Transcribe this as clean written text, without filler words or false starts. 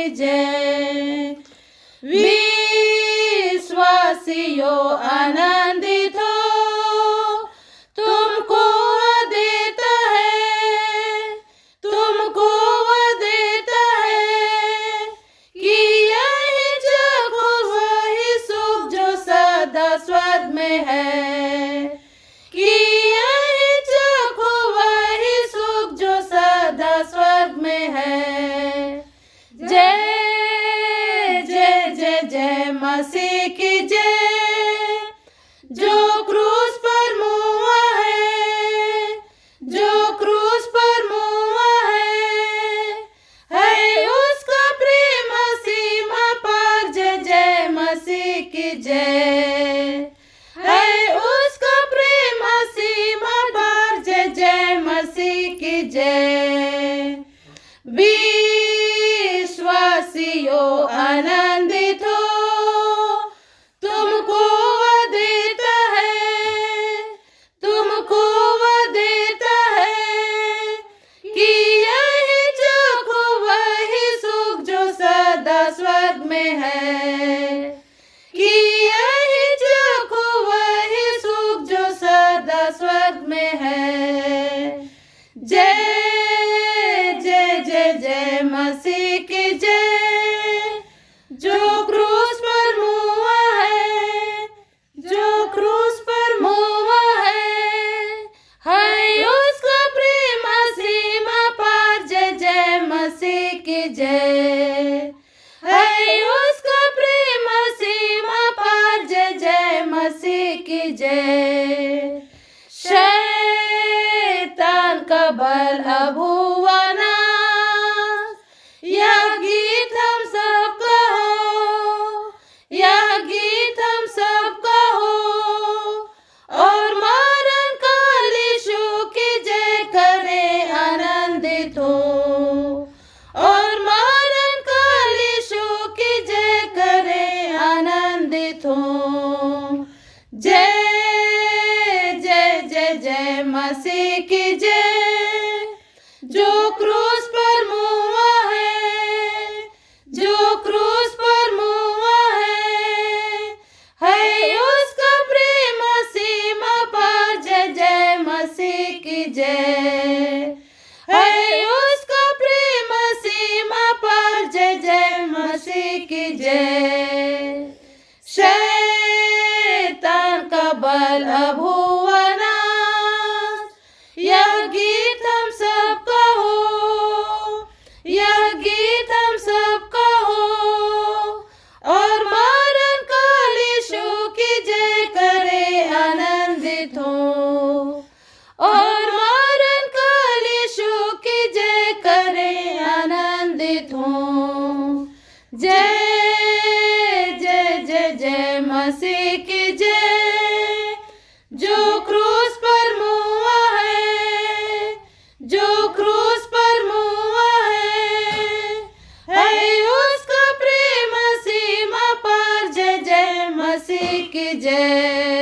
की जय। विश्वासियों आनंदित हो, तुमको वह देता है, तुमको वह देता है कि यही चखो वही सुख जो सदा स्वर्ग में है, कि यही चखो वही सुख जो सदा स्वर्ग में है। जय जय जय जय मसीह की जय, जो क्रूस पर मुआ है, जो क्रूस पर मुआ है उसका प्रेम सीमा पार। जय जय मसीह की जय, है उसका प्रेम सीमा पार। जय जय मसीह की जय। विश्वासियों आनंदित हो, तुमको वह देता है, तुमको वह देता है कि यही चखो वही सुख जो सदा स्वर्ग में है, कि यही चखो वही सुख जो सदा स्वर्ग में है। जय जय जय जय मसीह की जय, जो क्रूस पर मुआ है, जो क्रूस पर मुआ है उसका प्रेम सीमा पार। जय जय मसीह की जय, है उसका प्रेम सीमा पार। जय जय मसीह की जय। शैतान का बल अब हुआ नाश, यह गीत हम सबका हो, यह गीत हम सबका हो, और मरण काल यीशु की जय करे आनंदित हो, और मरण काल यीशु की जय करे आनंदित हो। जय जय जय जय मसीह की जय, जो क्रूस पर मुआ है, जो क्रूस पर मुआ है उसका प्रेम सीमा पार। जय जय मसीह की जय, है उसका प्रेम सीमा पार। जय जय मसीह की जय। शैतान का बल अब हुआ नाश, यह गीत हम सबका हो, यह गीत हम सबका हो, और मरण काल यीशु की जय करे आनंदित हो, और मरण काल यीशु की जय करे आनंदित हो। जय जय जय जय मसीह की जय, जो क्रूस पर मुआ है, जो क्रूस पर मुआ है उसका प्रेम सीमा पार। जय जय मसीह की जय।